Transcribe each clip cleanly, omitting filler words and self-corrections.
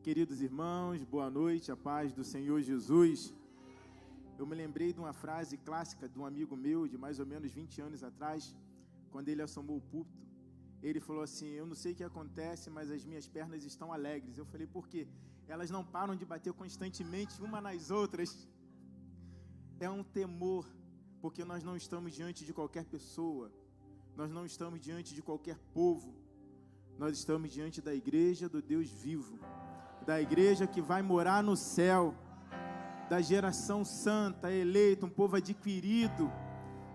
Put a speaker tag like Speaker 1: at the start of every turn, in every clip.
Speaker 1: Queridos irmãos, boa noite, a paz do Senhor Jesus. Eu me lembrei de uma frase clássica de um amigo meu, de mais ou menos 20 anos atrás, quando ele assomou o púlpito. Ele falou assim: eu não sei o que acontece, mas as minhas pernas estão alegres. Eu falei: por quê? Elas não param de bater constantemente uma nas outras. É um temor, porque nós não estamos diante de qualquer pessoa, nós não estamos diante de qualquer povo, nós estamos diante da igreja do Deus vivo, da igreja que vai morar no céu, da geração santa, eleita, um povo adquirido,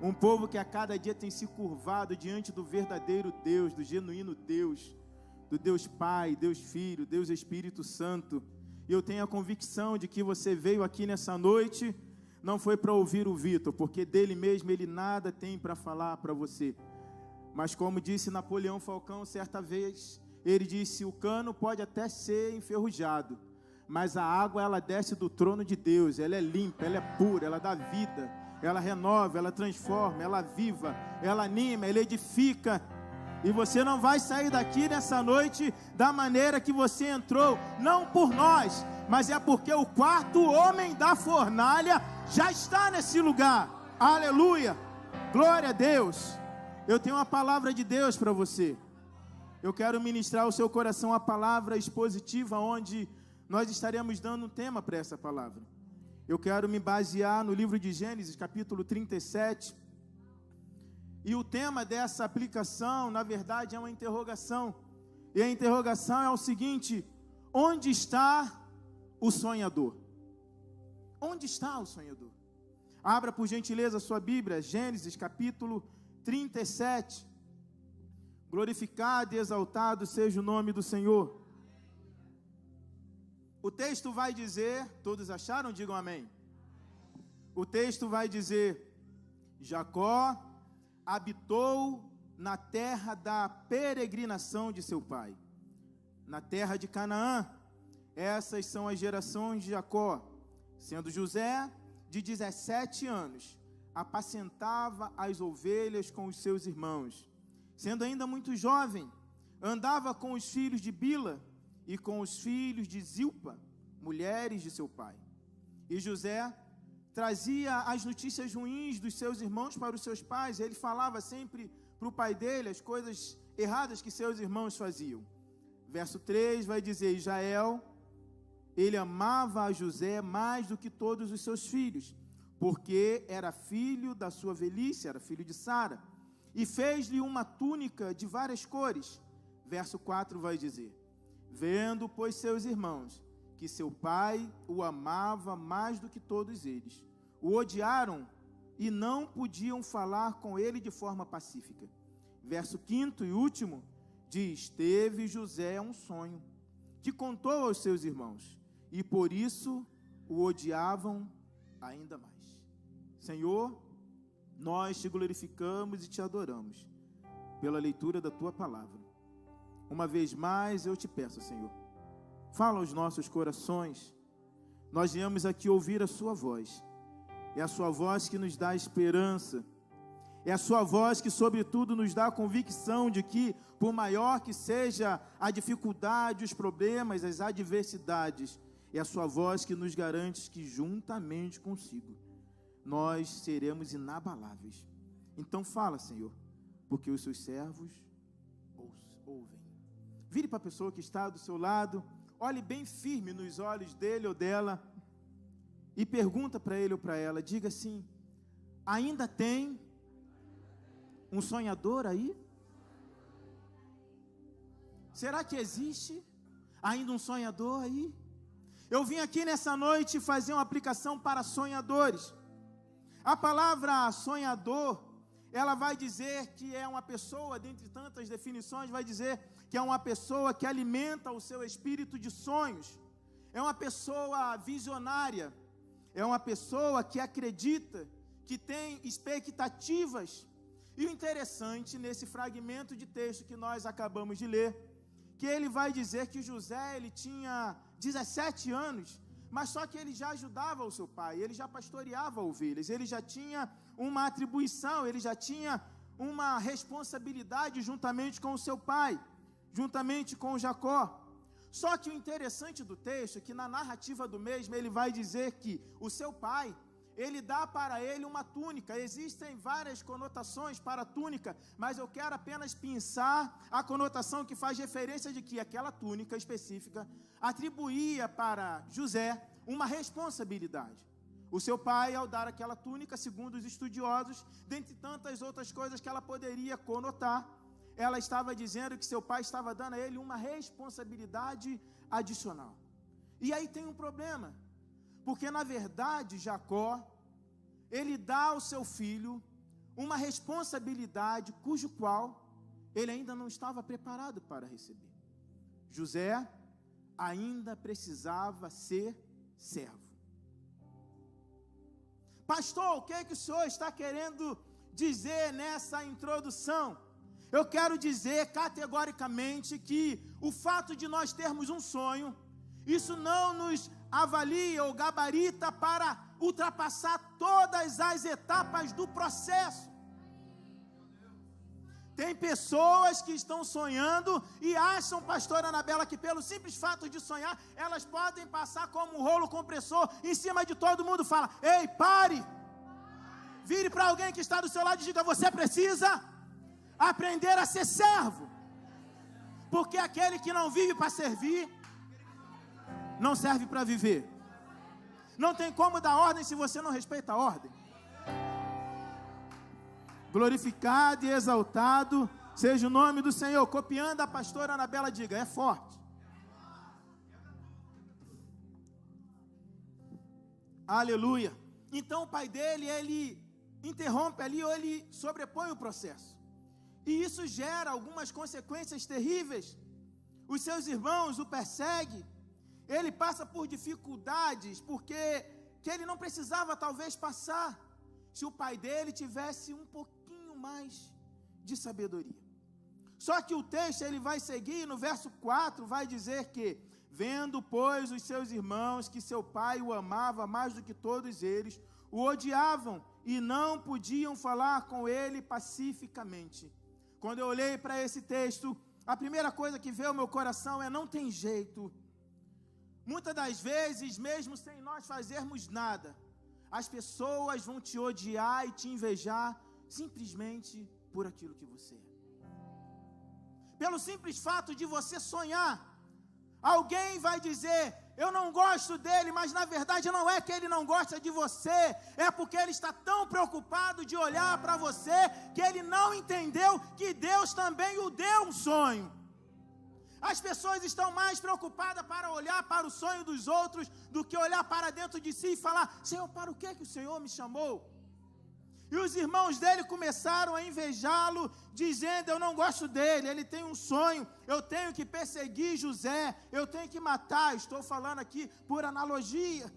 Speaker 1: um povo que a cada dia tem se curvado diante do verdadeiro Deus, do genuíno Deus, do Deus Pai, Deus Filho, Deus Espírito Santo. E eu tenho a convicção de que você veio aqui nessa noite, não foi para ouvir o Vitor, porque dele mesmo ele nada tem para falar para você. Mas como disse Napoleão Falcão certa vez, ele disse: o cano pode até ser enferrujado, mas a água ela desce do trono de Deus, ela é limpa, ela é pura, ela dá vida, ela renova, ela transforma, ela aviva, ela anima, ela edifica. E você não vai sair daqui nessa noite da maneira que você entrou, não por nós, mas é porque o quarto homem da fornalha já está nesse lugar. Aleluia, glória a Deus. Eu tenho uma palavra de Deus para você. Eu quero ministrar ao seu coração a palavra expositiva, onde nós estaremos dando um tema para essa palavra. Eu quero me basear no livro de Gênesis, capítulo 37. E o tema dessa aplicação, na verdade, é uma interrogação. E a interrogação é o seguinte: onde está o sonhador? Onde está o sonhador? Abra por gentileza a sua Bíblia, Gênesis, capítulo 37. Glorificado e exaltado seja o nome do Senhor. O texto vai dizer, todos acharam? Digam amém. O texto vai dizer: Jacó habitou na terra da peregrinação de seu pai, na terra de Canaã. Essas são as gerações de Jacó. Sendo José de 17 anos, apacentava as ovelhas com os seus irmãos. Sendo ainda muito jovem, andava com os filhos de Bila e com os filhos de Zilpa, mulheres de seu pai. E José trazia as notícias ruins dos seus irmãos para os seus pais. Ele falava sempre para o pai dele as coisas erradas que seus irmãos faziam. Verso 3 vai dizer: Israel, ele amava a José mais do que todos os seus filhos, porque era filho da sua velhice, era filho de Sara, e fez-lhe uma túnica de várias cores. Verso 4 vai dizer: vendo, pois, seus irmãos, que seu pai o amava mais do que todos eles, o odiaram e não podiam falar com ele de forma pacífica. Verso 5 e último diz: teve José um sonho, que contou aos seus irmãos, e por isso o odiavam ainda mais. Senhor, nós te glorificamos e te adoramos pela leitura da tua palavra. Uma vez mais eu te peço, Senhor, fala aos nossos corações. Nós viemos aqui ouvir a sua voz. É a sua voz que nos dá esperança. É a sua voz que, sobretudo, nos dá a convicção de que, por maior que seja a dificuldade, os problemas, as adversidades, é a sua voz que nos garante que, juntamente consigo, nós seremos inabaláveis. Então fala, Senhor, porque os seus servos ouvem. Vire para a pessoa que está do seu lado, olhe bem firme nos olhos dele ou dela e pergunta para ele ou para ela, diga assim: ainda tem um sonhador aí? Será que existe ainda um sonhador aí? Eu vim aqui nessa noite fazer uma aplicação para sonhadores. A palavra sonhador, ela vai dizer que é uma pessoa, dentre tantas definições, vai dizer que é uma pessoa que alimenta o seu espírito de sonhos. É uma pessoa visionária. É uma pessoa que acredita, que tem expectativas. E o interessante nesse fragmento de texto que nós acabamos de ler, que ele vai dizer que José, ele tinha 17 anos, mas só que ele já ajudava o seu pai, ele já pastoreava ovelhas, ele já tinha uma atribuição, ele já tinha uma responsabilidade juntamente com o seu pai, juntamente com Jacó. Só que o interessante do texto é que na narrativa do mesmo, ele vai dizer que o seu pai, ele dá para ele uma túnica. Existem várias conotações para a túnica, mas eu quero apenas pensar a conotação que faz referência de que aquela túnica específica atribuía para José uma responsabilidade. O seu pai, ao dar aquela túnica, segundo os estudiosos, dentre tantas outras coisas que ela poderia conotar, ela estava dizendo que seu pai estava dando a ele uma responsabilidade adicional. E aí tem um problema, porque na verdade Jacó, ele dá ao seu filho uma responsabilidade cujo qual ele ainda não estava preparado para receber. José ainda precisava ser servo. Pastor, o que é que o senhor está querendo dizer nessa introdução? Eu quero dizer categoricamente que o fato de nós termos um sonho, isso não nos avalia ou gabarita para ultrapassar todas as etapas do processo. Tem pessoas que estão sonhando e acham, pastora Anabela, que pelo simples fato de sonhar, elas podem passar como um rolo compressor em cima de todo mundo. Fala, ei, pare! Vire para alguém que está do seu lado e diga, você precisa aprender a ser servo. Porque aquele que não vive para servir, não serve para viver. Não tem como dar ordem se você não respeita a ordem. Glorificado e exaltado seja o nome do Senhor. Copiando a pastora Anabela, diga, é forte. Aleluia. Então o pai dele, ele interrompe ali, ou ele sobrepõe o processo. E isso gera algumas consequências terríveis. Os seus irmãos o perseguem. Ele passa por dificuldades, porque que ele não precisava talvez passar, se o pai dele tivesse um pouquinho mais de sabedoria. Só que o texto ele vai seguir, no verso 4, vai dizer que, vendo, pois, os seus irmãos que seu pai o amava mais do que todos eles, o odiavam e não podiam falar com ele pacificamente. Quando eu olhei para esse texto, a primeira coisa que veio ao meu coração é, não tem jeito. Muitas das vezes, mesmo sem nós fazermos nada, as pessoas vão te odiar e te invejar simplesmente por aquilo que você é. Pelo simples fato de você sonhar, alguém vai dizer, eu não gosto dele, mas na verdade não é que ele não gosta de você, é porque ele está tão preocupado de olhar para você, que ele não entendeu que Deus também o deu um sonho. As pessoas estão mais preocupadas para olhar para o sonho dos outros do que olhar para dentro de si e falar, Senhor, para o que o Senhor me chamou? E os irmãos dele começaram a invejá-lo, dizendo, eu não gosto dele, ele tem um sonho, eu tenho que perseguir José, eu tenho que matar. Estou falando aqui por analogia.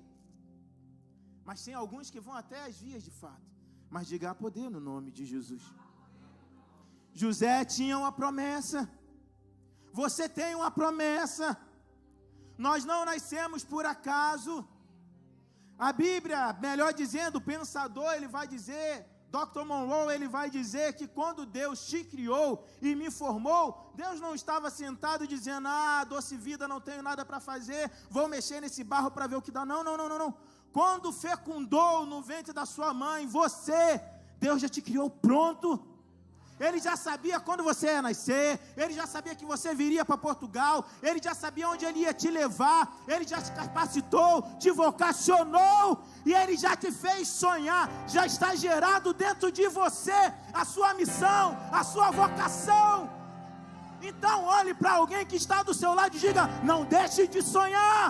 Speaker 1: Mas tem alguns que vão até as vias de fato. Mas diga, há poder no nome de Jesus. José tinha uma promessa. Você tem uma promessa. Nós não nascemos por acaso. A Bíblia, melhor dizendo, o pensador, ele vai dizer, Dr. Monroe, ele vai dizer que quando Deus te criou e me formou, Deus não estava sentado dizendo, doce vida, não tenho nada para fazer, vou mexer nesse barro para ver o que dá. Não. Quando fecundou no ventre da sua mãe, Deus já te criou pronto. Ele já sabia quando você ia nascer, ele já sabia que você viria para Portugal, ele já sabia onde ele ia te levar, ele já te capacitou, te vocacionou, e ele já te fez sonhar, já está gerado dentro de você a sua missão, a sua vocação. Então olhe para alguém que está do seu lado e diga, não deixe de sonhar,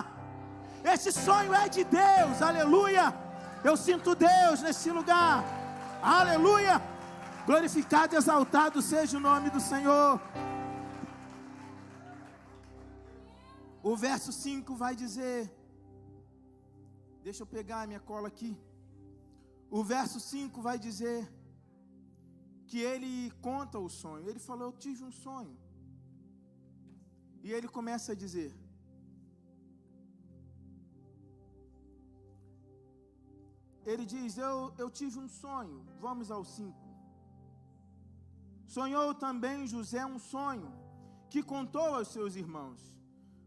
Speaker 1: esse sonho é de Deus, aleluia, eu sinto Deus nesse lugar, aleluia. Glorificado e exaltado seja o nome do Senhor. O verso 5 vai dizer, deixa eu pegar a minha cola aqui. O verso 5 vai dizer que ele conta o sonho. Ele falou, eu tive um sonho. E ele começa a dizer, ele diz, eu tive um sonho. Vamos ao 5. Sonhou também José um sonho, que contou aos seus irmãos.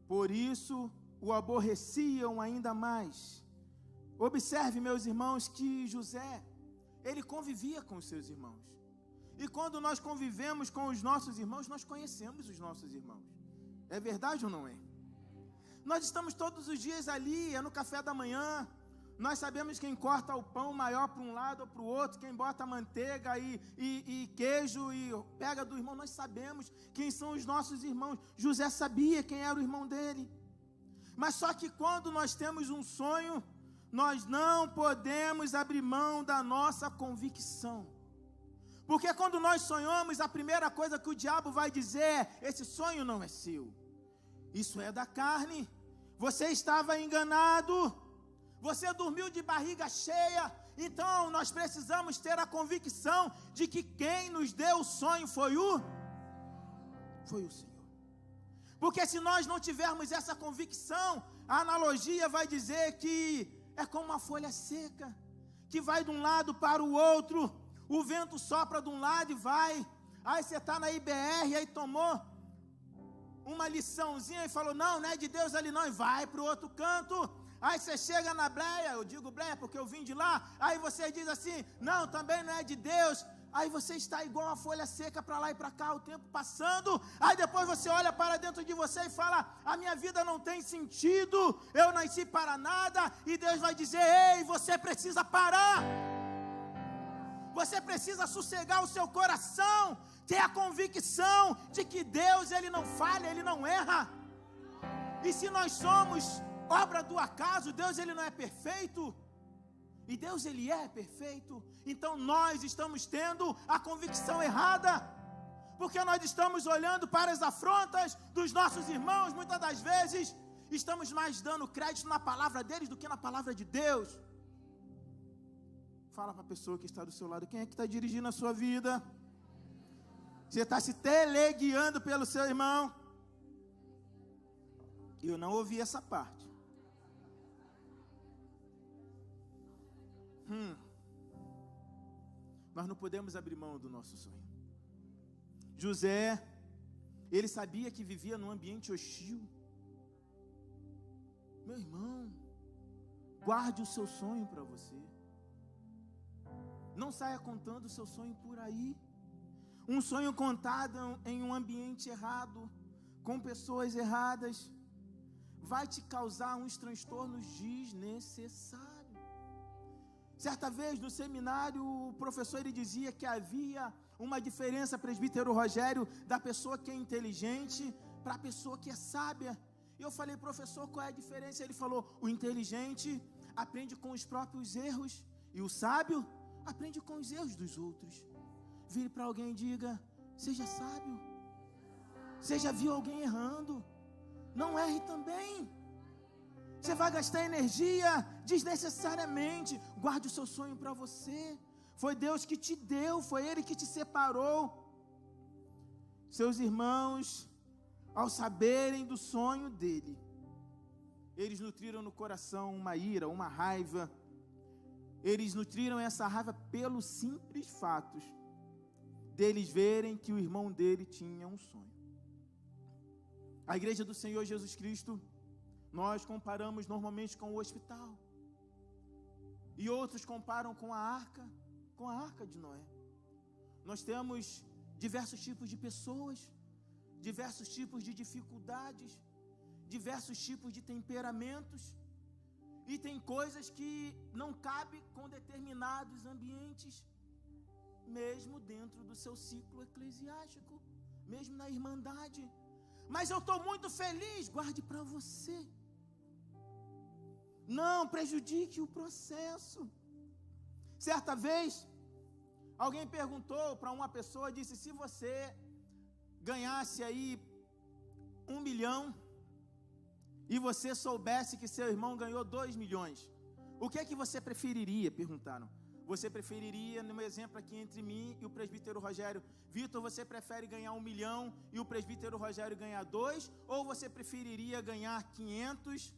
Speaker 1: por isso o aborreciam ainda mais. Observe, meus irmãos, que José, ele convivia com os seus irmãos. E quando nós convivemos com os nossos irmãos, nós conhecemos os nossos irmãos. É verdade ou não é? Nós estamos todos os dias ali, é no café da manhã. Nós sabemos quem corta o pão maior para um lado ou para o outro, quem bota manteiga e queijo e pega do irmão. Nós sabemos quem são os nossos irmãos. José sabia quem era o irmão dele. Mas só que quando nós temos um sonho, nós não podemos abrir mão da nossa convicção. Porque quando nós sonhamos, a primeira coisa que o diabo vai dizer é: esse sonho não é seu, isso é da carne, você estava enganado, você dormiu de barriga cheia. Então nós precisamos ter a convicção de que quem nos deu o sonho foi o Senhor. Porque se nós não tivermos essa convicção, a analogia vai dizer que é como uma folha seca, que vai de um lado para o outro. O vento sopra de um lado e vai. Aí você está na IBR, aí tomou uma liçãozinha e falou: não é de Deus ali não, e vai para o outro canto. Aí você chega na breia, eu digo breia porque eu vim de lá, aí você diz assim: não, também não é de Deus. Aí você está igual a folha seca para lá e para cá, o tempo passando. Aí depois você olha para dentro de você e fala: a minha vida não tem sentido, eu nasci para nada. E Deus vai dizer: ei, você precisa parar. Você precisa sossegar o seu coração, ter a convicção de que Deus, Ele não falha, Ele não erra. E se nós somos obra do acaso, Deus, Ele não é perfeito. E Deus, Ele é perfeito. Então nós estamos tendo a convicção errada, porque nós estamos olhando para as afrontas dos nossos irmãos. Muitas das vezes estamos mais dando crédito na palavra deles do que na palavra de Deus. Fala para a pessoa que está do seu lado: quem é que está dirigindo a sua vida? Você está se teleguiando pelo seu irmão? Eu não ouvi essa parte. Nós não podemos abrir mão do nosso sonho. José, ele sabia que vivia num ambiente hostil. Meu irmão, guarde o seu sonho para você. Não saia contando o seu sonho por aí. Um sonho contado em um ambiente errado, com pessoas erradas, vai te causar uns transtornos desnecessários. Certa vez no seminário, o professor ele dizia que havia uma diferença, presbítero Rogério, da pessoa que é inteligente para a pessoa que é sábia. E eu falei: professor, qual é a diferença? Ele falou: o inteligente aprende com os próprios erros e o sábio aprende com os erros dos outros. Vire para alguém e diga: seja sábio. Você já viu alguém errando? Não erre também. Você vai gastar energia desnecessariamente. Guarde o seu sonho para você. Foi Deus que te deu, foi Ele que te separou. Seus irmãos, ao saberem do sonho dele, eles nutriram no coração uma ira, uma raiva. Eles nutriram essa raiva pelo simples fato deles verem que o irmão dele tinha um sonho. A igreja do Senhor Jesus Cristo, nós comparamos normalmente com o hospital. E outros comparam com a arca de Noé. Nós temos diversos tipos de pessoas, diversos tipos de dificuldades, diversos tipos de temperamentos. E tem coisas que não cabem com determinados ambientes, mesmo dentro do seu ciclo eclesiástico, mesmo na irmandade. Mas eu estou muito feliz, guarde para você. Não prejudique o processo. Certa vez, alguém perguntou para uma pessoa, disse: se você ganhasse aí 1 milhão e você soubesse que seu irmão ganhou 2 milhões, o que é que você preferiria? Perguntaram. Você preferiria, no meu exemplo aqui entre mim e o presbítero Rogério: Vitor, você prefere ganhar 1 milhão e o presbítero Rogério ganhar 2? Ou você preferiria ganhar 500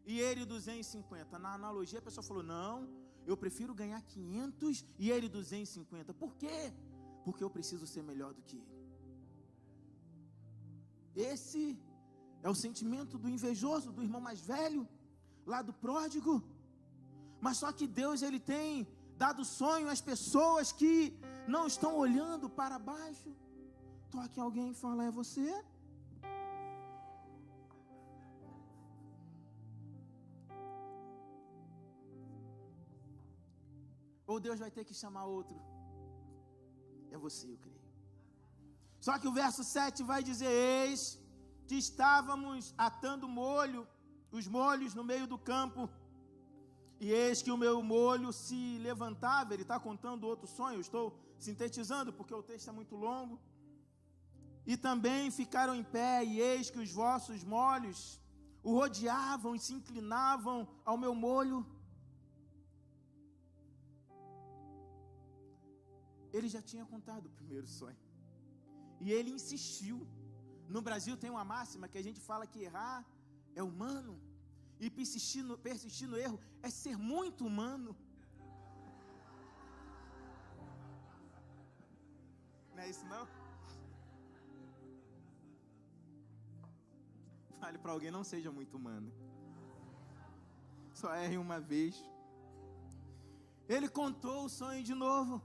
Speaker 1: e ele 250? Na analogia a pessoa falou: não, eu prefiro ganhar 500 e ele 250. Por quê? Porque eu preciso ser melhor do que ele. Esse É o sentimento do invejoso, do irmão mais velho, lá do pródigo. Mas só que Deus, Ele tem dado sonho às pessoas que não estão olhando para baixo. Toque alguém e fala: é você? Ou Deus vai ter que chamar outro? É você, eu creio. Só que o verso 7 vai dizer: eis que estávamos atando os molhos no meio do campo, e eis que o meu molho se levantava. Ele está contando outro sonho, eu estou sintetizando porque o texto é muito longo. E também ficaram em pé, e eis que os vossos molhos o rodeavam e se inclinavam ao meu molho. Ele já tinha contado o primeiro sonho, e ele insistiu. No Brasil tem uma máxima que a gente fala que errar é humano, e persistir no erro é ser muito humano. Não é isso não? Fale para alguém: não seja muito humano. Só erre uma vez. Ele contou o sonho de novo.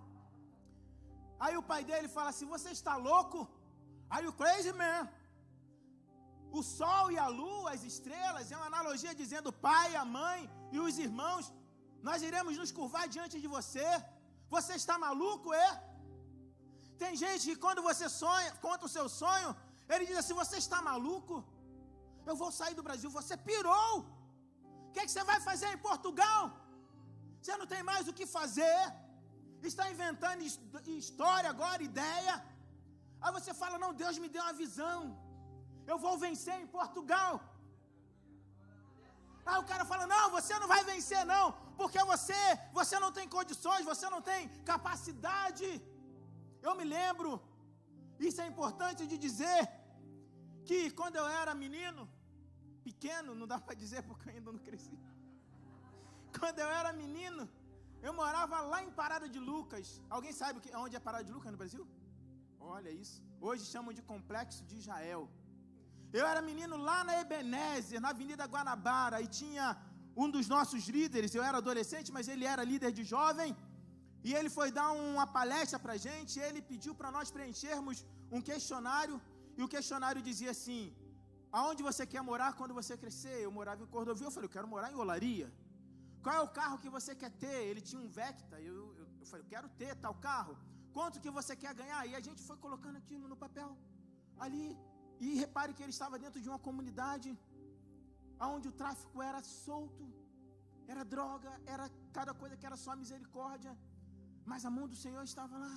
Speaker 1: Aí o pai dele fala assim: você está louco? Are you crazy, man? O sol e a lua, as estrelas, é uma analogia dizendo: pai, a mãe e os irmãos, nós iremos nos curvar diante de você. Você está maluco, é? Tem gente que quando você sonha, conta o seu sonho, ele diz assim: você está maluco? Eu vou sair do Brasil. Você pirou? O que você vai fazer em Portugal? Você não tem mais o que fazer. Está inventando história agora, ideia. Aí você fala: não, Deus me deu uma visão, eu vou vencer em Portugal. Aí o cara fala: não, você não vai vencer não, porque você não tem condições, você não tem capacidade. Eu me lembro, isso é importante de dizer, que quando eu era menino, pequeno, não dá para dizer porque eu ainda não cresci. Quando eu era menino, eu morava lá em Parada de Lucas. Alguém sabe onde é Parada de Lucas no Brasil? Olha isso. Hoje chamam de Complexo de Israel. Eu era menino lá na Ebenezer, na Avenida Guanabara, e tinha um dos nossos líderes. Eu era adolescente, mas ele era líder de jovem, e ele foi dar uma palestra para a gente. E ele pediu para nós preenchermos um questionário, e o questionário dizia assim: aonde você quer morar quando você crescer? Eu morava em Cordovil. Eu falei: eu quero morar em Olaria. Qual é o carro que você quer ter? Ele tinha um Vecta. Eu falei: eu quero ter tal carro. Quanto que você quer ganhar? E a gente foi colocando aquilo no papel ali. E repare que ele estava dentro de uma comunidade onde o tráfico era solto, era droga, era cada coisa que era só misericórdia, mas a mão do Senhor estava lá.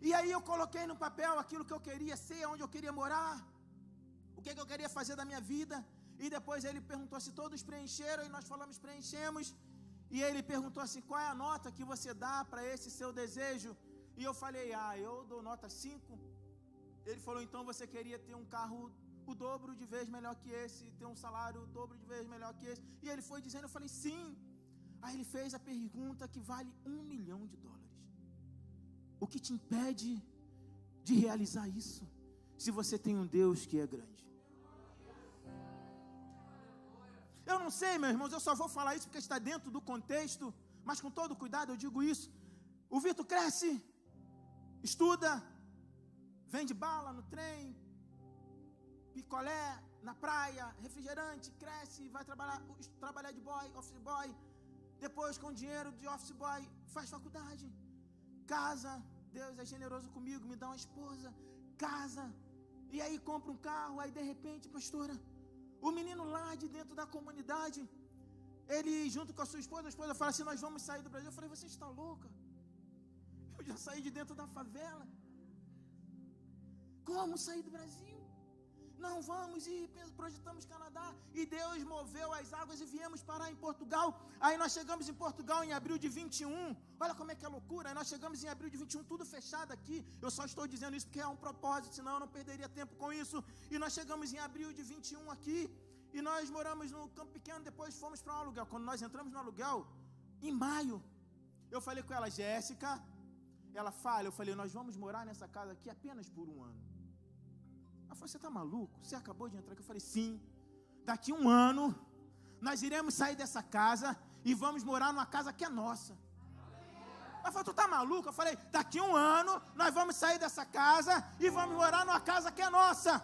Speaker 1: E aí eu coloquei no papel aquilo que eu queria ser, onde eu queria morar, o que eu queria fazer da minha vida. E depois ele perguntou se todos preencheram, e nós falamos: preenchemos. E ele perguntou assim: qual é a nota que você dá para esse seu desejo? E eu falei: eu dou nota 5. Ele falou: então você queria ter um carro o dobro de vezes melhor que esse, ter um salário o dobro de vezes melhor que esse? E ele foi dizendo, eu falei: sim. Aí ele fez a pergunta que vale $1 milhão. O que te impede de realizar isso? Se você tem um Deus que é grande. Eu não sei, meus irmãos, eu só vou falar isso porque está dentro do contexto, mas com todo cuidado eu digo isso. O Vitor cresce, estuda, vende bala no trem, picolé na praia, refrigerante, cresce, vai trabalhar de boy, office boy. Depois, com dinheiro de office boy, faz faculdade, casa. Deus é generoso comigo, me dá uma esposa, casa, e aí compra um carro. Aí de repente, pastora, o menino lá de dentro da comunidade, ele junto com a esposa fala assim: nós vamos sair do Brasil. Eu falei: você está louca? Eu já saí de dentro da favela. Como sair do Brasil? Não, vamos, e projetamos Canadá. E Deus moveu as águas e viemos parar em Portugal. Aí nós chegamos em Portugal em abril de 21. Olha como é que é loucura. Aí nós chegamos em abril de 21, tudo fechado aqui. Eu só estou dizendo isso porque é um propósito, senão eu não perderia tempo com isso. E nós chegamos em abril de 21 aqui, e nós moramos no Campo Pequeno. Depois fomos para um aluguel. Quando nós entramos no aluguel, em maio, eu falei com ela: Jéssica, ela fala, eu falei: nós vamos morar nessa casa aqui apenas por 1 ano. Ela falou, você está maluco? Você acabou de entrar aqui? Eu falei, sim. Daqui 1 ano, nós iremos sair dessa casa e vamos morar numa casa que é nossa. Ela falou, tu está maluco? Eu falei, daqui 1 ano, nós vamos sair dessa casa e vamos morar numa casa que é nossa.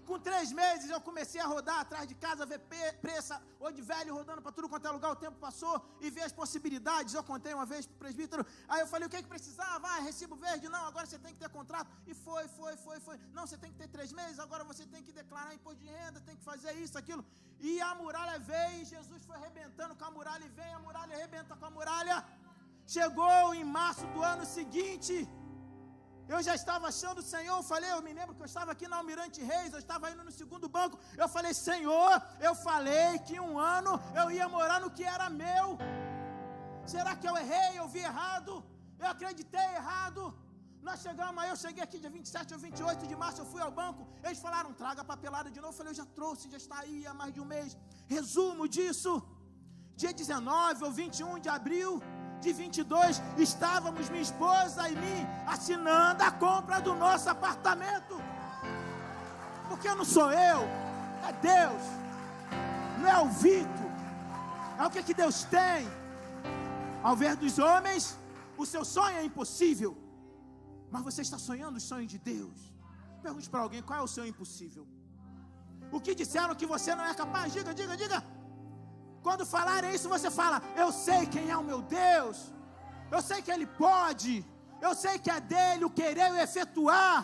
Speaker 1: Com 3 meses eu comecei a rodar atrás de casa, ver preço, ou de velho rodando para tudo quanto é lugar, o tempo passou, e ver as possibilidades. Eu contei uma vez para o presbítero, aí eu falei, o que precisava? Recibo verde, não, agora você tem que ter contrato, e foi, não, você tem que ter 3 meses, agora você tem que declarar imposto de renda, tem que fazer isso, aquilo, e a muralha veio, e Jesus foi arrebentando com a muralha, e vem a muralha, arrebenta com a muralha. Chegou em março do ano seguinte, eu já estava achando o Senhor, eu me lembro que eu estava aqui na Almirante Reis, eu estava indo no segundo banco, eu falei, Senhor, eu falei que 1 ano eu ia morar no que era meu, será que eu errei, eu vi errado, eu acreditei errado? Nós chegamos, aí eu cheguei aqui dia 27 ou 28 de março, eu fui ao banco, eles falaram, traga a papelada de novo, eu falei, eu já trouxe, já está aí há mais de 1 mês, resumo disso, dia 19 ou 21 de abril, de 22, estávamos minha esposa e mim assinando a compra do nosso apartamento, porque não sou eu, é Deus, não é o Vitor, é o que Deus tem. Ao ver dos homens, o seu sonho é impossível, mas você está sonhando os sonhos de Deus. Pergunte para alguém, qual é o seu impossível? O que disseram que você não é capaz? Diga. Quando falarem isso, você fala, eu sei quem é o meu Deus, eu sei que Ele pode, eu sei que é dele o querer e o efetuar.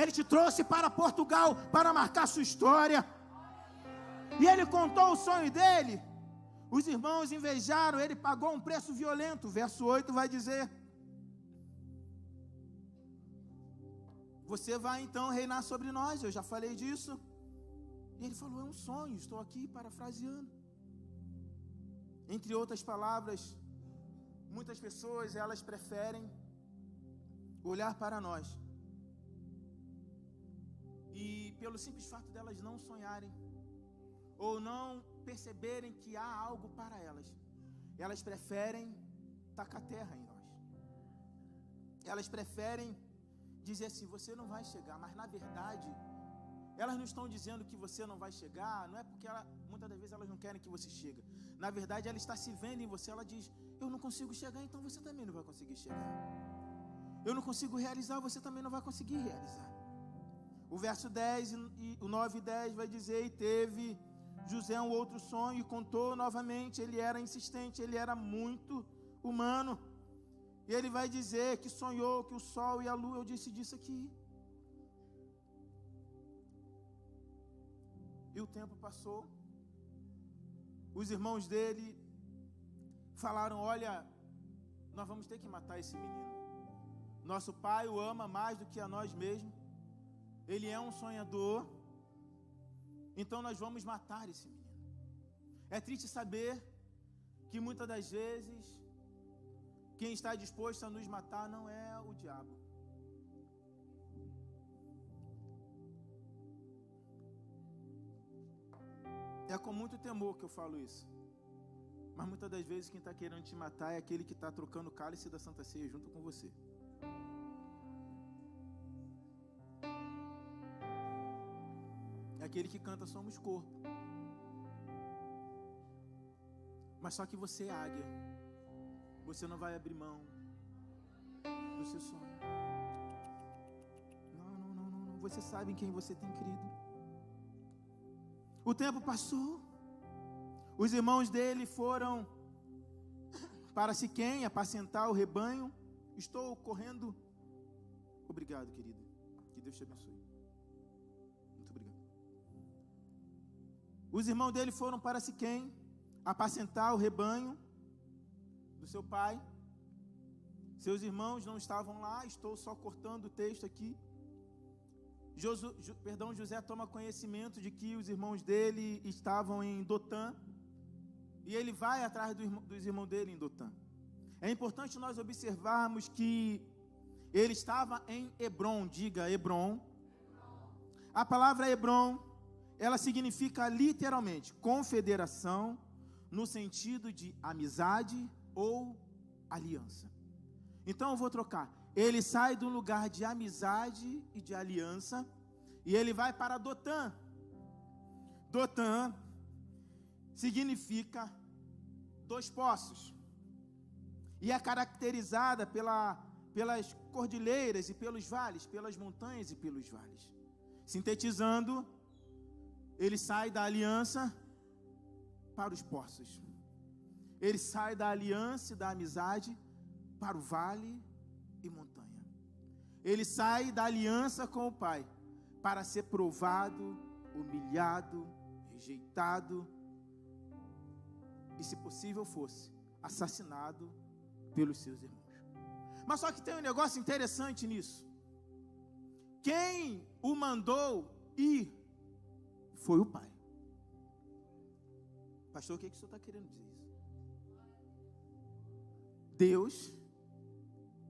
Speaker 1: Ele te trouxe para Portugal para marcar sua história, e Ele contou o sonho dele. Os irmãos invejaram, Ele pagou um preço violento. Verso 8 vai dizer, você vai então reinar sobre nós, eu já falei disso. E Ele falou, é um sonho, estou aqui parafraseando. Entre outras palavras, muitas pessoas, elas preferem olhar para nós, e pelo simples fato delas não sonharem, ou não perceberem que há algo para elas, elas preferem tacar terra em nós. Elas preferem dizer assim, você não vai chegar, mas na verdade, elas não estão dizendo que você não vai chegar, não é porque muitas das vezes elas não querem que você chegue. Na verdade, ela está se vendo em você, ela diz, eu não consigo chegar, então você também não vai conseguir chegar. Eu não consigo realizar, você também não vai conseguir realizar. O verso 10 e o 9 e 10 vai dizer, e teve José um outro sonho, e contou novamente, ele era insistente, ele era muito humano. E ele vai dizer que sonhou que o sol e a lua, eu disse disso aqui. E o tempo passou, os irmãos dele falaram, olha, nós vamos ter que matar esse menino. Nosso pai o ama mais do que a nós mesmos, ele é um sonhador, então nós vamos matar esse menino. É triste saber que muitas das vezes, quem está disposto a nos matar não é o diabo. É com muito temor que eu falo isso, mas muitas das vezes quem está querendo te matar é aquele que está trocando o cálice da Santa Ceia junto com você. É aquele que canta somos corpo, mas só que você é águia, você não vai abrir mão do seu sonho. Não, você sabe em quem você tem crido. O tempo passou, os irmãos dele foram para Siquém apacentar o rebanho. Estou correndo. Obrigado, querida, que Deus te abençoe. Muito obrigado. Os irmãos dele foram para Siquém apacentar o rebanho do seu pai. Seus irmãos não estavam lá, estou só cortando o texto aqui. José toma conhecimento de que os irmãos dele estavam em Dotã, e ele vai atrás dos irmãos dele em Dotã. É importante nós observarmos que ele estava em Hebrom, diga Hebrom. A palavra Hebrom, ela significa literalmente confederação, no sentido de amizade ou aliança. Então eu vou trocar. Ele sai de um lugar de amizade e de aliança e ele vai para Dotã. Dotã significa 2 poços, e é caracterizada pelas cordilheiras e pelos vales, pelas montanhas e pelos vales. Sintetizando, ele sai da aliança para os poços. Ele sai da aliança e da amizade para o vale e montanha. Ele sai da aliança com o Pai para ser provado, humilhado, rejeitado e, se possível fosse, assassinado pelos seus irmãos. Mas só que tem um negócio interessante nisso. Quem o mandou ir foi o Pai. Pastor, o que o senhor está querendo dizer isso? Deus,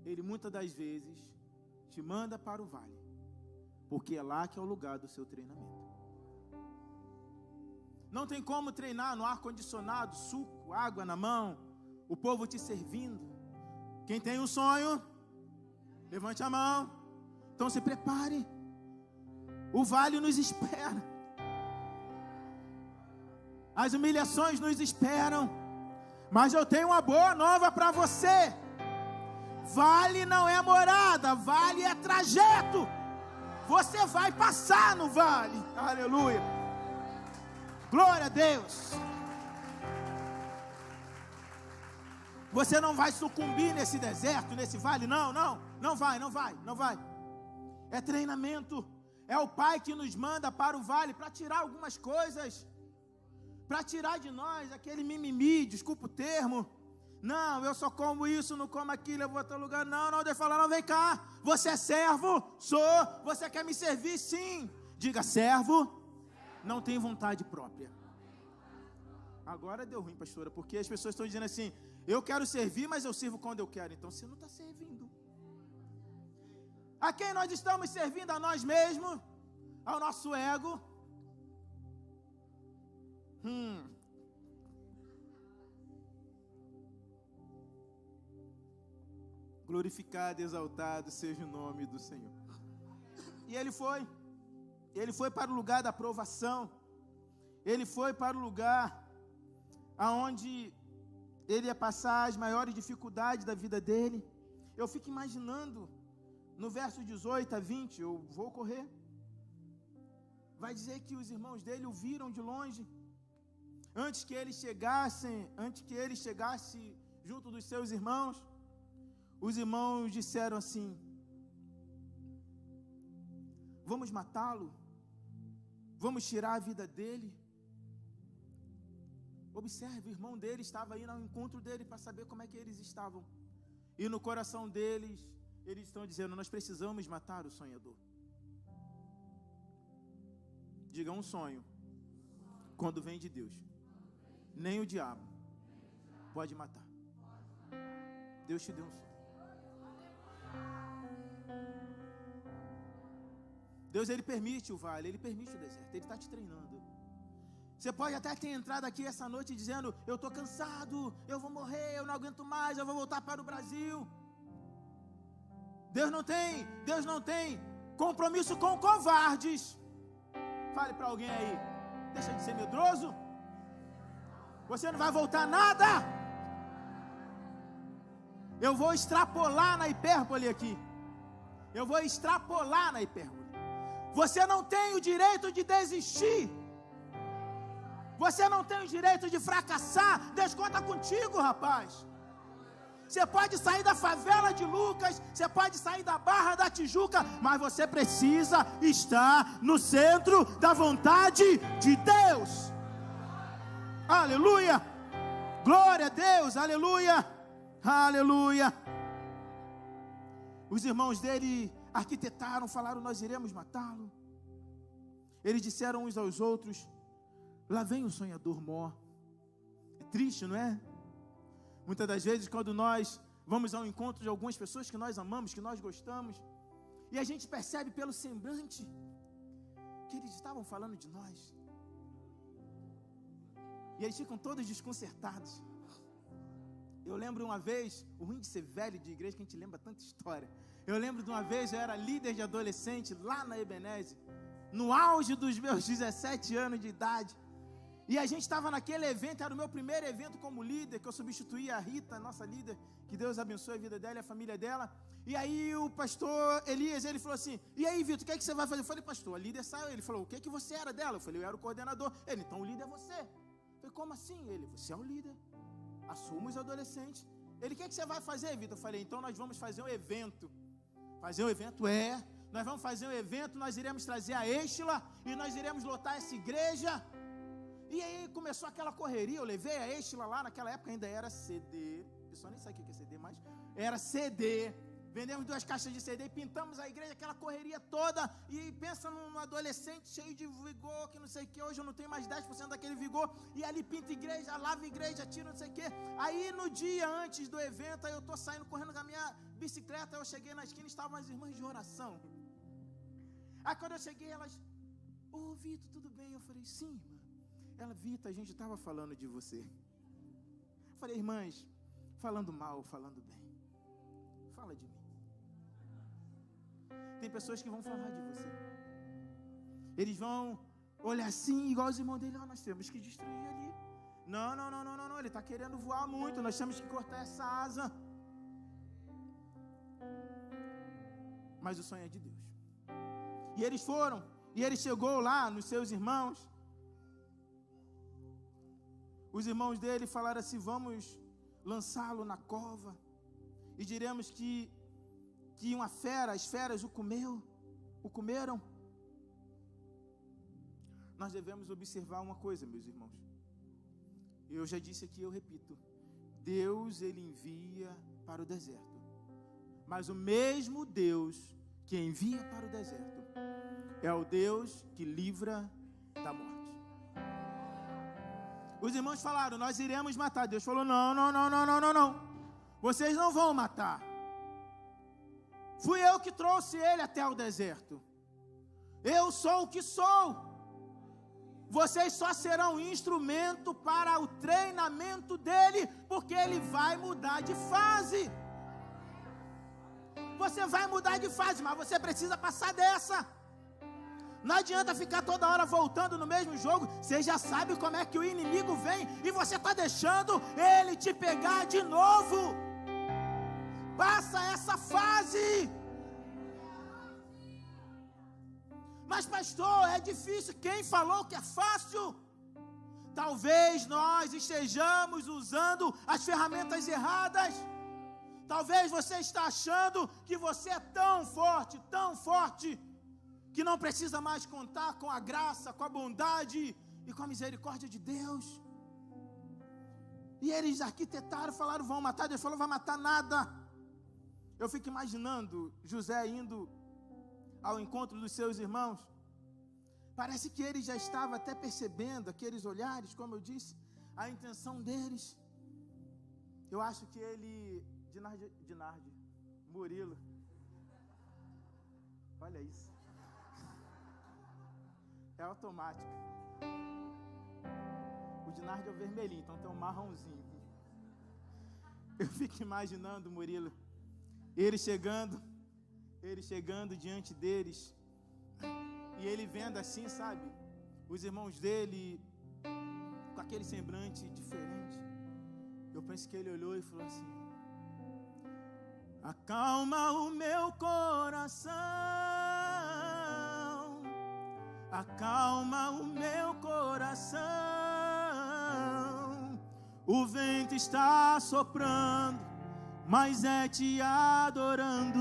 Speaker 1: Ele muitas das vezes te manda para o vale, porque é lá que é o lugar do seu treinamento. Não tem como treinar no ar-condicionado, suco, água na mão, o povo te servindo. Quem tem um sonho, levante a mão. Então se prepare. O vale nos espera. As humilhações nos esperam. Mas eu tenho uma boa nova para você. Vale não é morada, vale é trajeto. Você vai passar no vale. Aleluia. Glória a Deus. Você não vai sucumbir nesse deserto, nesse vale, não vai. É treinamento. É o Pai que nos manda para o vale para tirar algumas coisas, para tirar de nós aquele mimimi, desculpa o termo. Não, eu só como isso, não como aquilo, eu vou a outro lugar. Não, Deus fala, não, vem cá. Você é servo? Sou. Você quer me servir? Sim. Diga, servo não tem vontade própria. Agora deu ruim, pastora, porque as pessoas estão dizendo assim, eu quero servir, mas eu sirvo quando eu quero. Então você não está servindo. A quem nós estamos servindo? A nós mesmos, ao nosso ego. Glorificado e exaltado seja o nome do Senhor. E ele foi para o lugar da provação. Ele foi para o lugar aonde ele ia passar as maiores dificuldades da vida dele. Eu fico imaginando, no verso 18 a 20, eu vou correr, vai dizer que os irmãos dele o viram de longe, antes que ele chegasse junto dos seus irmãos. Os irmãos disseram assim, vamos matá-lo, vamos tirar a vida dele. Observe, o irmão dele estava indo ao encontro dele para saber como é que eles estavam. E no coração deles, eles estão dizendo, nós precisamos matar o sonhador. Diga, um sonho, quando vem de Deus, nem o diabo pode matar. Deus te deu um sonho. Deus, Ele permite o vale, Ele permite o deserto, Ele está te treinando. Você pode até ter entrado aqui essa noite dizendo, eu estou cansado, eu vou morrer, eu não aguento mais, eu vou voltar para o Brasil. Deus não tem compromisso com covardes. Fale para alguém aí, deixa de ser medroso. Você não vai voltar nada. Eu vou extrapolar na hipérbole aqui. Você não tem o direito de desistir. Você não tem o direito de fracassar. Deus conta contigo, rapaz. Você pode sair da favela de Lucas, você pode sair da Barra da Tijuca, mas você precisa estar no centro da vontade de Deus. Aleluia! Glória a Deus, aleluia! Aleluia! Os irmãos dele arquitetaram, falaram, nós iremos matá-lo. Eles disseram uns aos outros, lá vem o sonhador mó. É triste, não é? Muitas das vezes, quando nós vamos ao encontro de algumas pessoas que nós amamos, que nós gostamos, e a gente percebe pelo semblante que eles estavam falando de nós. E eles ficam todos desconcertados. Eu lembro uma vez, o ruim de ser velho de igreja, que a gente lembra tanta história. Eu lembro de uma vez, eu era líder de adolescente lá na Ebenezer, no auge dos meus 17 anos de idade. E a gente estava naquele evento, era o meu primeiro evento como líder, que eu substituí a Rita, nossa líder, que Deus abençoe a vida dela e a família dela. E aí o pastor Elias, ele falou assim, e aí, Vitor, o que é que você vai fazer? Eu falei, pastor, a líder saiu. Ele falou, o que é que você era dela? Eu falei, eu era o coordenador. Ele, então o líder é você. Eu falei, como assim? Ele, você é o líder, assuma os adolescentes. Ele, o que é que você vai fazer, Vitor? Eu falei, então nós vamos fazer um evento. Fazer um evento nós vamos fazer um evento, nós iremos trazer a Estela e nós iremos lotar essa igreja. E aí começou aquela correria, eu levei a Estela lá, naquela época ainda era CD, o pessoal nem sabe o que é CD mais, era CD, vendemos 2 caixas de CD, pintamos a igreja, aquela correria toda, e pensa num adolescente cheio de vigor, que não sei o que, hoje eu não tenho mais 10% daquele vigor, e ali pinta igreja, lava igreja, tira não sei o que. Aí no dia antes do evento, aí eu tô saindo correndo com a minha bicicleta, eu cheguei na esquina e estavam as irmãs de oração. Aí quando eu cheguei, elas, ô Vitor, tudo bem? Eu falei, sim, irmã. Ela, Vitor, a gente estava falando de você. Eu falei, irmãs, falando mal, falando bem, fala de mim. Tem pessoas que vão falar de você. Eles vão olhar assim, igual os irmãos dele, nós temos que destruir ali. Não, ele está querendo voar muito, nós temos que cortar essa asa. Mas o sonho é de Deus. E eles foram, e ele chegou lá nos seus irmãos. Os irmãos dele falaram assim, vamos lançá-lo na cova, e diremos que uma fera, as feras o comeram. Nós devemos observar uma coisa, meus irmãos. Eu já disse aqui, eu repito, Deus, ele envia para o deserto, mas o mesmo Deus que envia para o deserto é o Deus que livra da morte. Os irmãos falaram, nós iremos matar. Deus falou, não. Vocês não vão matar. Fui eu que trouxe ele até o deserto. Eu sou o que sou. Vocês só serão instrumento para o treinamento dele, porque ele vai mudar de fase. Você vai mudar de fase, mas você precisa passar dessa. Não adianta ficar toda hora voltando no mesmo jogo. Você já sabe como é que o inimigo vem e você está deixando ele te pegar de novo. Passa essa fase. Mas pastor, é difícil. Quem falou que é fácil? Talvez nós estejamos usando as ferramentas erradas. Talvez você está achando que você é tão forte, que não precisa mais contar com a graça, com a bondade e com a misericórdia de Deus. E eles arquitetaram, falaram, vão matar. Deus falou, não vai matar nada. Eu fico imaginando José indo ao encontro dos seus irmãos. Parece que ele já estava até percebendo aqueles olhares, como eu disse, a intenção deles. Eu acho que ele, Dinardi, Murilo, olha isso. É automático. O Dinardi é o vermelhinho, então tem um marronzinho. Eu fico imaginando, Murilo, ele chegando diante deles, e ele vendo assim, sabe, os irmãos dele com aquele semblante diferente. Eu penso que ele olhou e falou assim: acalma o meu coração, acalma o meu coração. O vento está soprando, mas é te adorando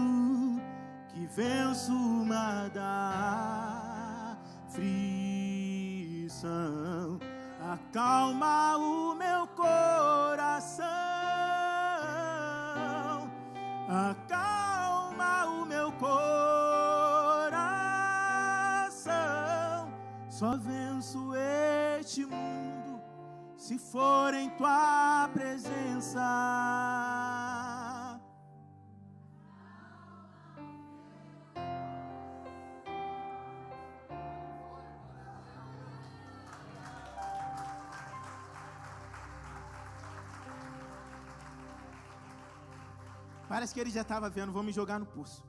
Speaker 1: que venço uma da aflição. Acalma o meu coração, acalma o meu coração. Só venço este mundo se for em tua presença. Parece que ele já estava vendo, vou me jogar no poço.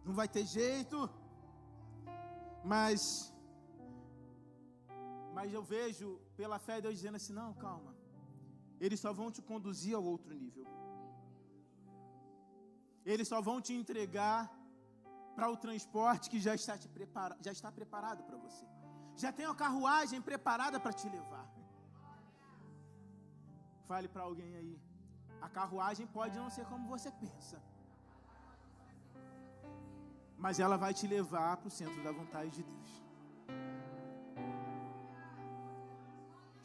Speaker 1: Não vai ter jeito. Mas eu vejo pela fé Deus dizendo assim, não, calma. Eles só vão te conduzir ao outro nível. Eles só vão te entregar para o transporte que já está preparado para você. Já tem a carruagem preparada para te levar. Fale para alguém aí. A carruagem pode não ser como você pensa, mas ela vai te levar para o centro da vontade de Deus.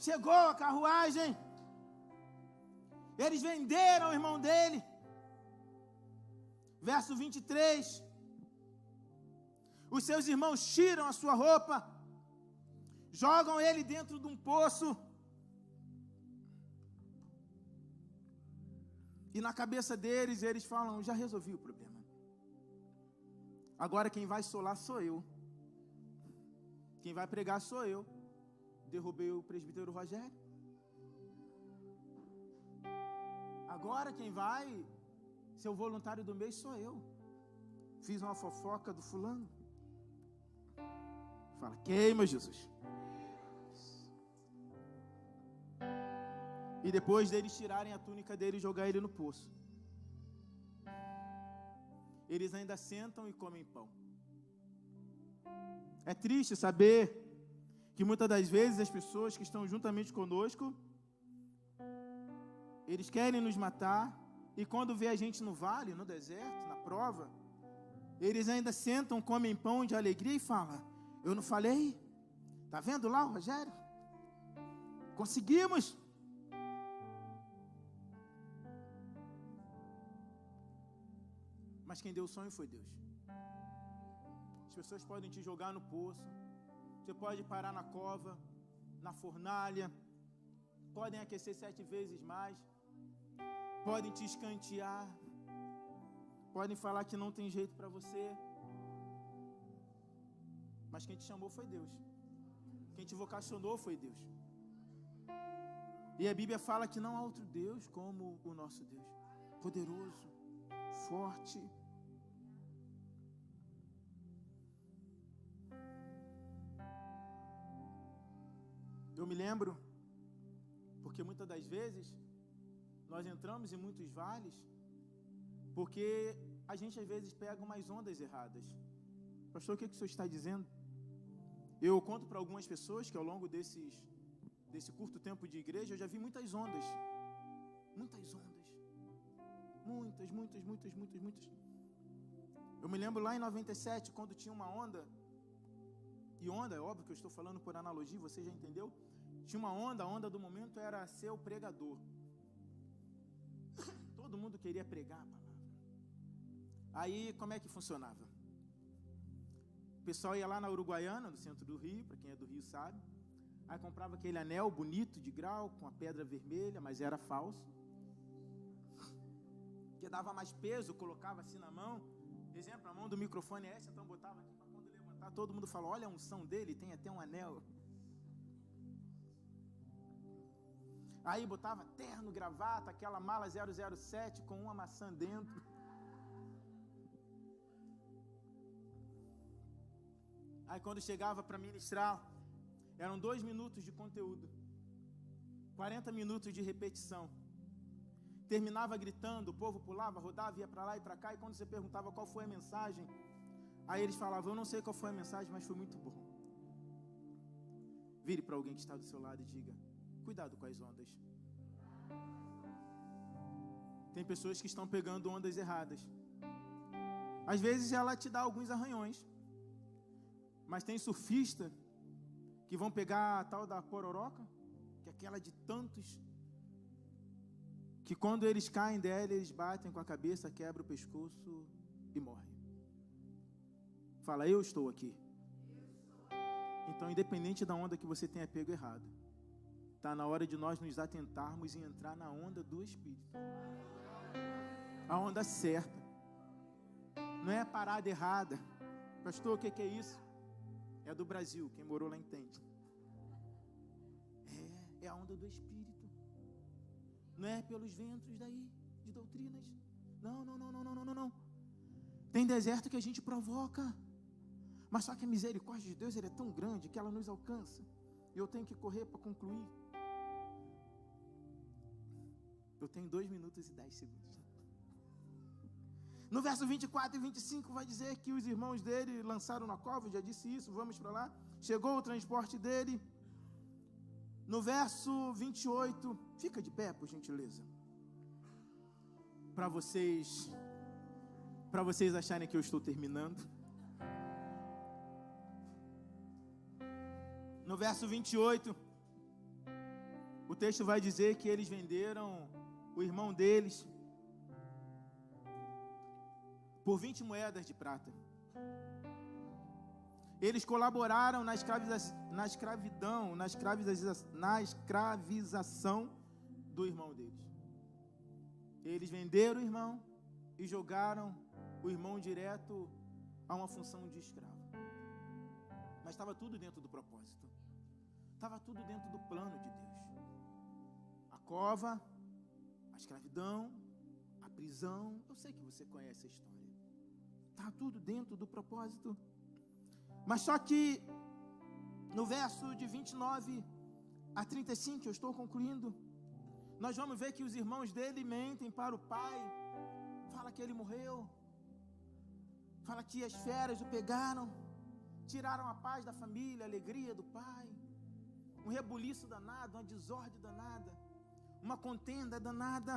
Speaker 1: Chegou a carruagem. Eles venderam o irmão dele. Verso 23. Os seus irmãos tiram a sua roupa, jogam ele dentro de um poço. E na cabeça deles, eles falam, já resolvi o problema. Agora quem vai solar sou eu. Quem vai pregar sou eu. Derrubei o presbítero Rogério. Agora quem vai ser o voluntário do mês sou eu. Fiz uma fofoca do fulano. Fala, queima, Jesus. E depois deles tirarem a túnica dele e jogar ele no poço, eles ainda sentam e comem pão. É triste saber que muitas das vezes as pessoas que estão juntamente conosco, eles querem nos matar, e quando vê a gente no vale, no deserto, na prova, eles ainda sentam, comem pão de alegria e falam, eu não falei? Tá vendo lá o Rogério? Conseguimos! Mas quem deu o sonho foi Deus. As pessoas podem te jogar no poço, você pode parar na cova, na fornalha, podem aquecer 7 vezes mais, podem te escantear, podem falar que não tem jeito para você, mas quem te chamou foi Deus, quem te vocacionou foi Deus. E a Bíblia fala que não há outro Deus como o nosso Deus, poderoso, forte. Eu me lembro, porque muitas das vezes nós entramos em muitos vales, porque a gente às vezes pega umas ondas erradas. Pastor, o que o senhor está dizendo? Eu conto para algumas pessoas que ao longo desse curto tempo de igreja, eu já vi muitas ondas. Muitas ondas. Muitas. Eu me lembro lá em 97, quando tinha uma onda, e onda, é óbvio que eu estou falando por analogia, você já entendeu? Tinha uma onda, a onda do momento era ser o pregador. Todo mundo queria pregar a palavra. Aí, como é que funcionava? O pessoal ia lá na Uruguaiana, no centro do Rio, para quem é do Rio sabe, aí comprava aquele anel bonito de grau, com a pedra vermelha, mas era falso, que dava mais peso, colocava assim na mão. Exemplo, a mão do microfone é essa, então botava aqui para quando levantar, todo mundo fala, olha a unção dele, tem até um anel. Aí botava terno, gravata, aquela mala 007 com uma maçã dentro. Aí quando chegava para ministrar, eram 2 minutos de conteúdo, 40 minutos de repetição. Terminava gritando, o povo pulava, rodava, ia para lá e para cá, e quando você perguntava qual foi a mensagem, aí eles falavam, eu não sei qual foi a mensagem, mas foi muito bom. Vire para alguém que está do seu lado e diga, cuidado com as ondas. Tem pessoas que estão pegando ondas erradas. Às vezes ela te dá alguns arranhões, mas tem surfista que vão pegar a tal da pororoca, que é aquela de tantos, que quando eles caem dela, eles batem com a cabeça, quebram o pescoço e morrem. Fala, eu estou aqui. Então, independente da onda que você tenha pego errado, está na hora de nós nos atentarmos e entrar na onda do Espírito. A onda certa. Não é a parada errada. Pastor, o que é isso? É do Brasil, quem morou lá entende. É a onda do Espírito. Não é pelos ventos daí, de doutrinas. Não. Tem deserto que a gente provoca, Mas só que a misericórdia de Deus, ele é tão grande que ela nos alcança. E eu tenho que correr para concluir. Eu tenho 2 minutos e 10 segundos. No verso 24 e 25 vai dizer que os irmãos dele lançaram na cova, eu já disse isso, vamos para lá. Chegou o transporte dele. No verso 28, fica de pé, por gentileza. Para vocês acharem que eu estou terminando. No verso 28, o texto vai dizer que eles venderam o irmão deles por 20 moedas de prata. Eles colaboraram na escravização do irmão deles. Eles venderam o irmão e jogaram o irmão direto a uma função de escravo. Mas estava tudo dentro do propósito. Estava tudo dentro do plano de Deus. A cova, a escravidão, a prisão. Eu sei que você conhece a história. Está tudo dentro do propósito. Mas só que no verso de 29 a 35, eu estou concluindo, nós vamos ver que os irmãos dele mentem para o pai. Fala que ele morreu. Fala que as feras o pegaram, tiraram a paz da família, a alegria do pai. Um rebuliço danado, uma desordem danada, uma contenda danada.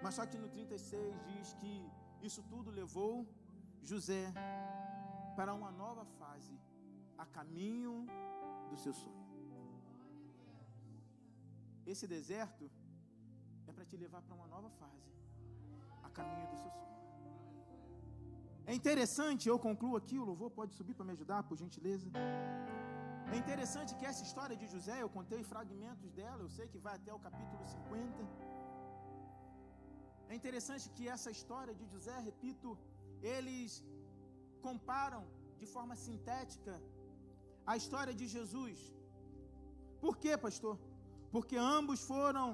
Speaker 1: Mas só que no 36 diz que isso tudo levou José para uma nova fase, a caminho do seu sonho. Esse deserto é para te levar para uma nova fase, a caminho do seu sonho. É interessante, eu concluo aqui, o louvor pode subir para me ajudar, por gentileza. É interessante que essa história de José, eu contei fragmentos dela, eu sei que vai até o capítulo 50. É interessante que essa história de José, repito, eles comparam de forma sintética a história de Jesus. Por quê, pastor? Porque ambos foram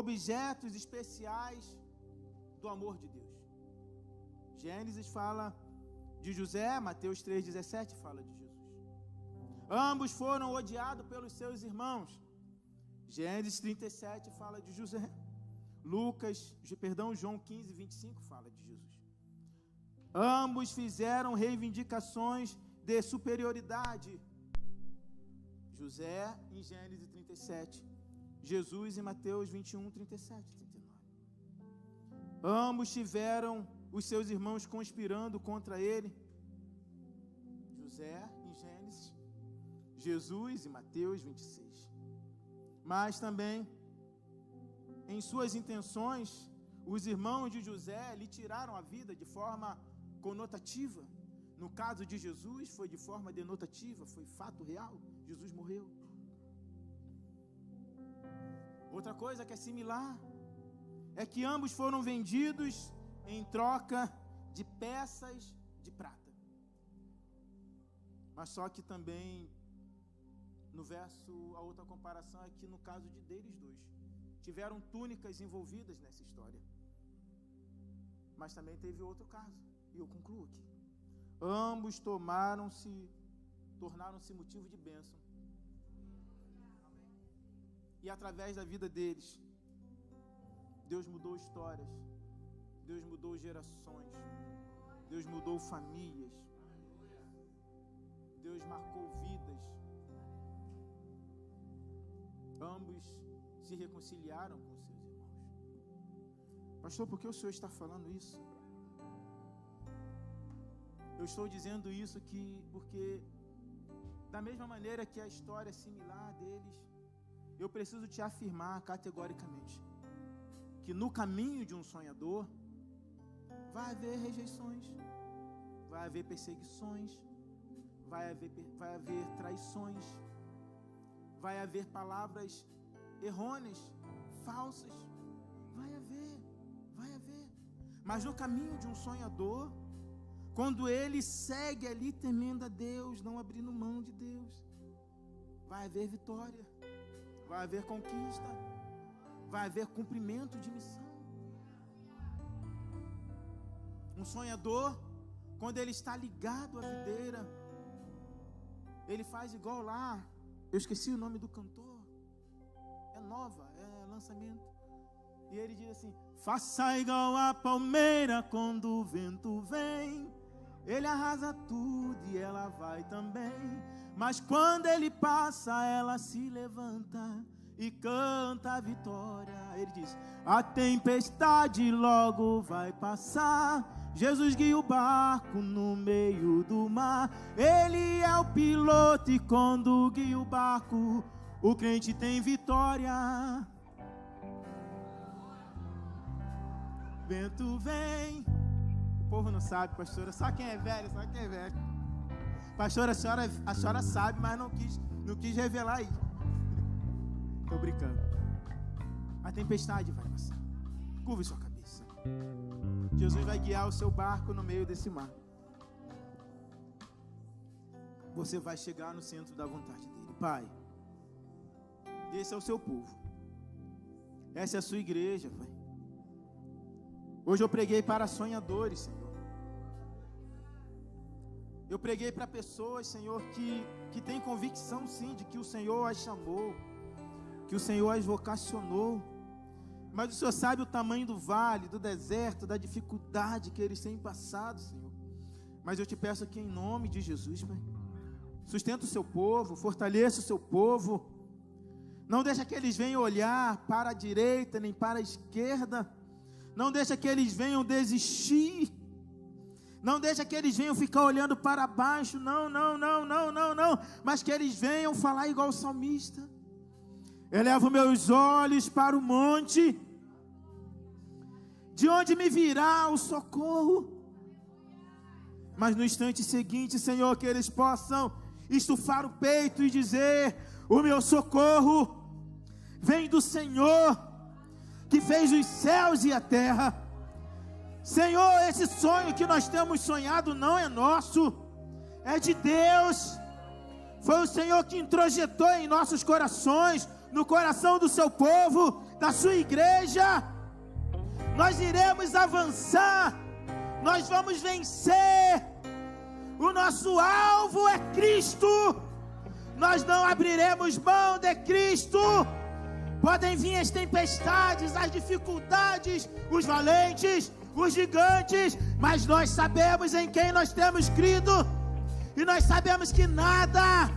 Speaker 1: objetos especiais do amor de Deus. Gênesis fala de José, Mateus 3,17 fala de Jesus. Ambos foram odiados pelos seus irmãos. Gênesis 37 fala de José. João 15, 25 fala de Jesus. Ambos fizeram reivindicações de superioridade. José em Gênesis 37, Jesus em Mateus 21, 37, 39. Ambos tiveram os seus irmãos conspirando contra ele. José em Gênesis, Jesus em Mateus 26. Mas também, em suas intenções, os irmãos de José lhe tiraram a vida de forma conotativa. No caso de Jesus, foi de forma denotativa, foi fato real. Jesus morreu. Outra coisa que é similar é que ambos foram vendidos em troca de peças de prata. Mas só que também, no verso, a outra comparação é que no caso deles dois, tiveram túnicas envolvidas nessa história. Mas também teve outro caso, e eu concluo aqui. Ambos tornaram-se motivo de bênção. E através da vida deles, Deus mudou histórias, Deus mudou gerações, Deus mudou famílias, Deus marcou vidas. Ambos se reconciliaram com seus irmãos. Pastor, por que o senhor está falando isso? Eu estou dizendo isso porque da mesma maneira que a história é similar deles, eu preciso te afirmar categoricamente que no caminho de um sonhador vai haver rejeições, vai haver perseguições, vai haver traições, vai haver palavras errôneas, falsas, vai haver. Mas no caminho de um sonhador, quando ele segue ali temendo a Deus, não abrindo mão de Deus, vai haver vitória, vai haver conquista, vai haver cumprimento de missão. Um sonhador, quando ele está ligado à videira, ele faz igual lá, eu esqueci o nome do cantor, é nova, é lançamento, e ele diz assim: faça igual a palmeira quando o vento vem, ele arrasa tudo e ela vai também, mas quando ele passa, ela se levanta e canta a vitória. Ele diz: a tempestade logo vai passar, Jesus guia o barco no meio do mar, ele é o piloto e quando guia o barco, o crente tem vitória. Vento vem. O povo não sabe, pastora, só quem é velho, só quem é velho. Pastora, a senhora sabe, mas não quis revelar aí. Estou brincando. A tempestade vai passar. Curve sua cabeça. Jesus vai guiar o seu barco no meio desse mar. Você vai chegar no centro da vontade dele. Pai, esse é o seu povo. Essa é a sua igreja, Pai. Hoje eu preguei para sonhadores, Senhor. Eu preguei para pessoas, Senhor, que têm convicção, sim, de que o Senhor as chamou, que o Senhor as vocacionou. Mas o Senhor sabe o tamanho do vale, do deserto, da dificuldade que eles têm passado, Senhor. Mas eu te peço aqui em nome de Jesus, Pai, sustenta o seu povo, fortaleça o seu povo. Não deixa que eles venham olhar para a direita nem para a esquerda. Não deixa que eles venham desistir. Não deixa que eles venham ficar olhando para baixo. Não. Mas que eles venham falar igual o salmista: elevo meus olhos para o monte, de onde me virá o socorro. Mas no instante seguinte, Senhor, que eles possam estufar o peito e dizer: o meu socorro vem do Senhor, que fez os céus e a terra. Senhor, esse sonho que nós temos sonhado não é nosso, é de Deus. Foi o Senhor que introjetou em nossos corações, no coração do seu povo, da sua igreja. Nós iremos avançar, nós vamos vencer. O nosso alvo é Cristo. Nós não abriremos mão de Cristo. Podem vir as tempestades, as dificuldades, os valentes, os gigantes, mas nós sabemos em quem nós temos crido, e nós sabemos que nada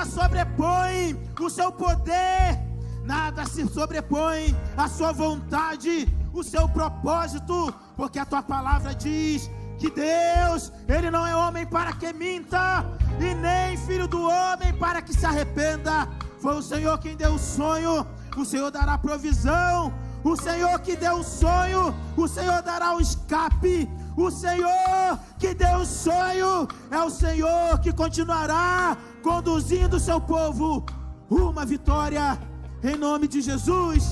Speaker 1: sobrepõe o seu poder, nada se sobrepõe a sua vontade, o seu propósito, porque a tua palavra diz que Deus, Ele não é homem para que minta, e nem filho do homem para que se arrependa. Foi o Senhor quem deu o sonho, o Senhor dará provisão. O Senhor que deu o sonho, o Senhor dará o escape. O Senhor que deu o sonho é o Senhor que continuará conduzindo o seu povo rumo à vitória, em nome de Jesus.